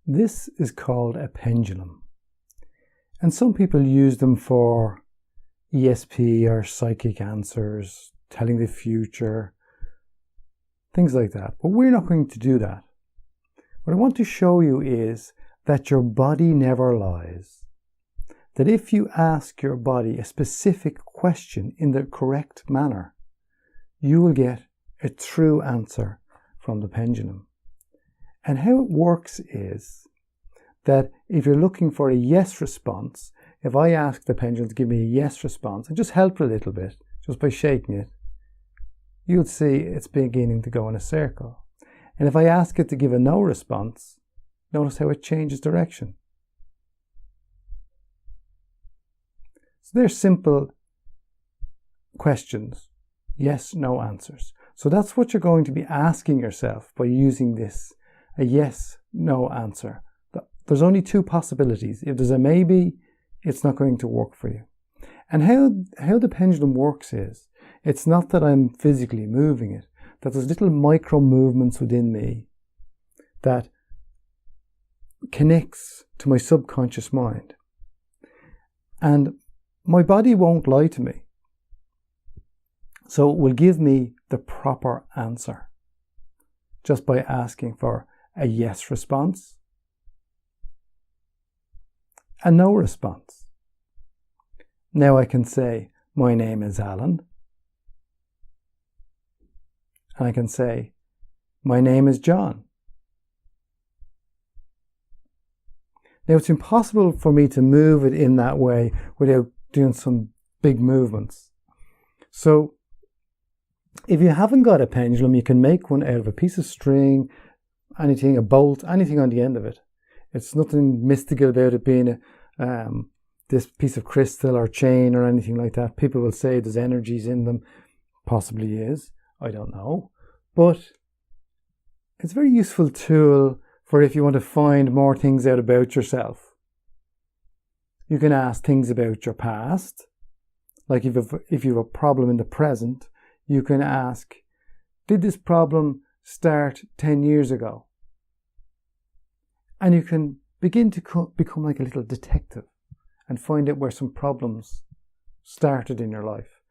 This is called a pendulum. And some people use them for ESP or psychic answers, telling the future, things like that. But we're not going to do that. What I want to show you is that your body never lies. That if you ask your body a specific question in the correct manner, you will get a true answer from the pendulum. And how it works is that if you're looking for a yes response, if I ask the pendulum to give me a yes response and just help it a little bit, just by shaking it, you'll see it's beginning to go in a circle. And if I ask it to give a no response, notice how it changes direction. So they're simple questions, yes, no answers. So that's what you're going to be asking yourself by using this, a yes, no answer. There's only two possibilities. If there's a maybe, it's not going to work for you. And how the pendulum works is, it's not that I'm physically moving it, that there's little micro movements within me that connects to my subconscious mind. And my body won't lie to me. So it will give me the proper answer just by asking for a yes response, a no response. Now I can say, my name is Alan. And I can say, my name is John. Now it's impossible for me to move it in that way without doing some big movements. So if you haven't got a pendulum, you can make one out of a piece of string, anything, a bolt, anything on the end of it. It's nothing mystical about it being this piece of crystal or chain or anything like that. People will say there's energies in them. Possibly is. I don't know. But it's a very useful tool for if you want to find more things out about yourself. You can ask things about your past. Like if you have a problem in the present, you can ask, did this problem start 10 years ago? And you can begin to become like a little detective and find out where some problems started in your life.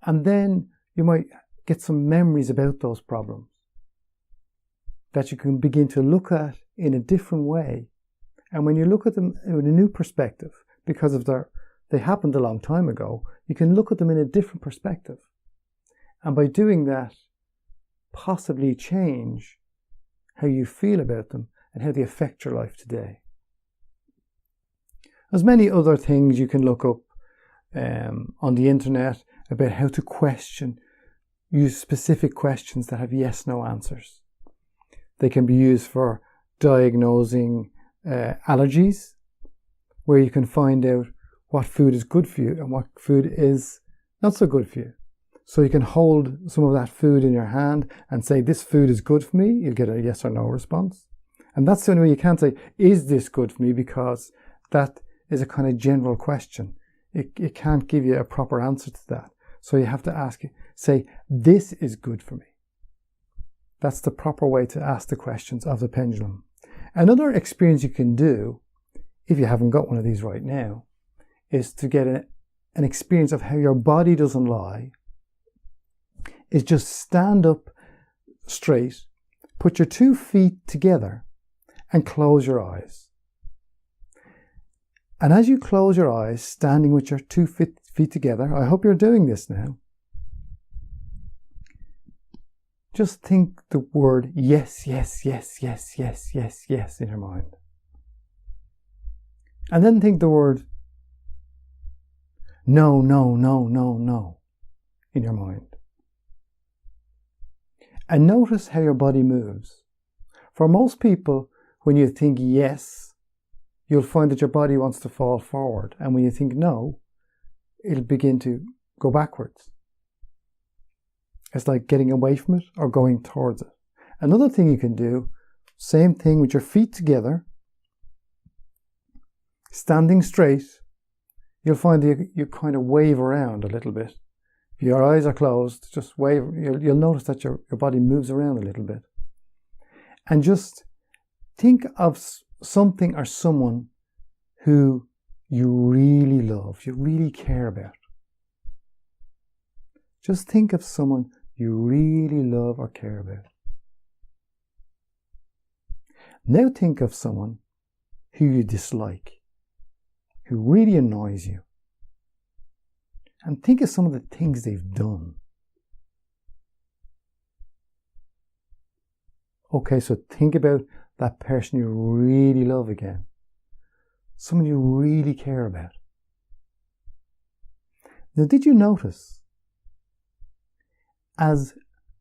And then you might get some memories about those problems that you can begin to look at in a different way. And when you look at them in a new perspective, because of they happened a long time ago, you can look at them in a different perspective. And by doing that, possibly change how you feel about them and how they affect your life today. There's many other things you can look up on the internet about how to use specific questions that have yes-no answers. They can be used for diagnosing allergies, where you can find out what food is good for you and what food is not so good for you. So you can hold some of that food in your hand and say, this food is good for me. You'll get a yes or no response. And that's the only way you can say, is this good for me? Because that is a kind of general question. It can't give you a proper answer to that. So you have to say, this is good for me. That's the proper way to ask the questions of the pendulum. Another experience you can do, if you haven't got one of these right now, is to get an experience of how your body doesn't lie, is just stand up straight, put your 2 feet together and close your eyes. And as you close your eyes, standing with your 2 feet together, I hope you're doing this now, just think the word yes, yes, yes, yes, yes, yes, yes in your mind. And then think the word no, no, no, no, no in your mind. And notice how your body moves. For most people, when you think yes, you'll find that your body wants to fall forward. And when you think no, it'll begin to go backwards. It's like getting away from it or going towards it. Another thing you can do, same thing with your feet together, standing straight, you'll find that you kind of wave around a little bit. If your eyes are closed, just wave. You'll notice that your body moves around a little bit. And just think of something or someone who you really love, you really care about. Just think of someone you really love or care about. Now think of someone who you dislike, who really annoys you. And think of some of the things they've done. Okay, so think about that person you really love again. Someone you really care about. Now, did you notice, as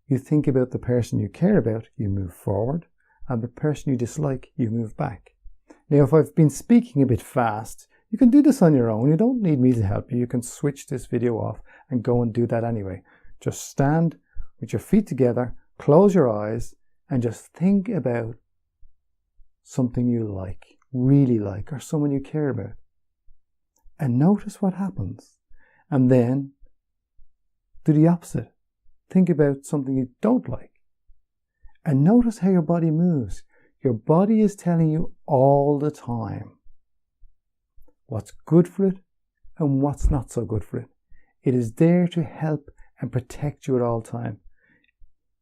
you think about the person you care about, you move forward, and the person you dislike, you move back? Now, if I've been speaking a bit fast, you can do this on your own. You don't need me to help you. You can switch this video off and go and do that anyway. Just stand with your feet together, close your eyes, and just think about something you like, really like, or someone you care about. And notice what happens. And then do the opposite. Think about something you don't like. And notice how your body moves. Your body is telling you all the time what's good for it and what's not so good for it. It is there to help and protect you at all times.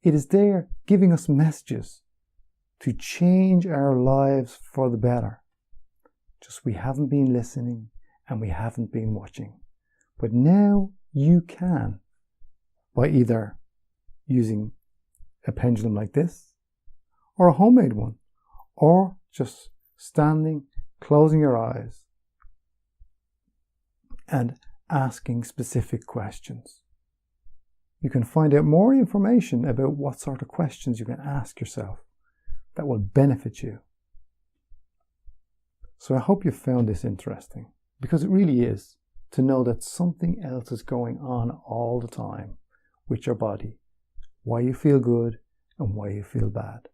It is there giving us messages to change our lives for the better. Just we haven't been listening and we haven't been watching. But now you can, by either using a pendulum like this, or a homemade one, or just standing, closing your eyes, and asking specific questions. You can find out more information about what sort of questions you can ask yourself that will benefit you. So I hope you found this interesting, because it really is, to know that something else is going on all the time with your body, why you feel good and why you feel bad.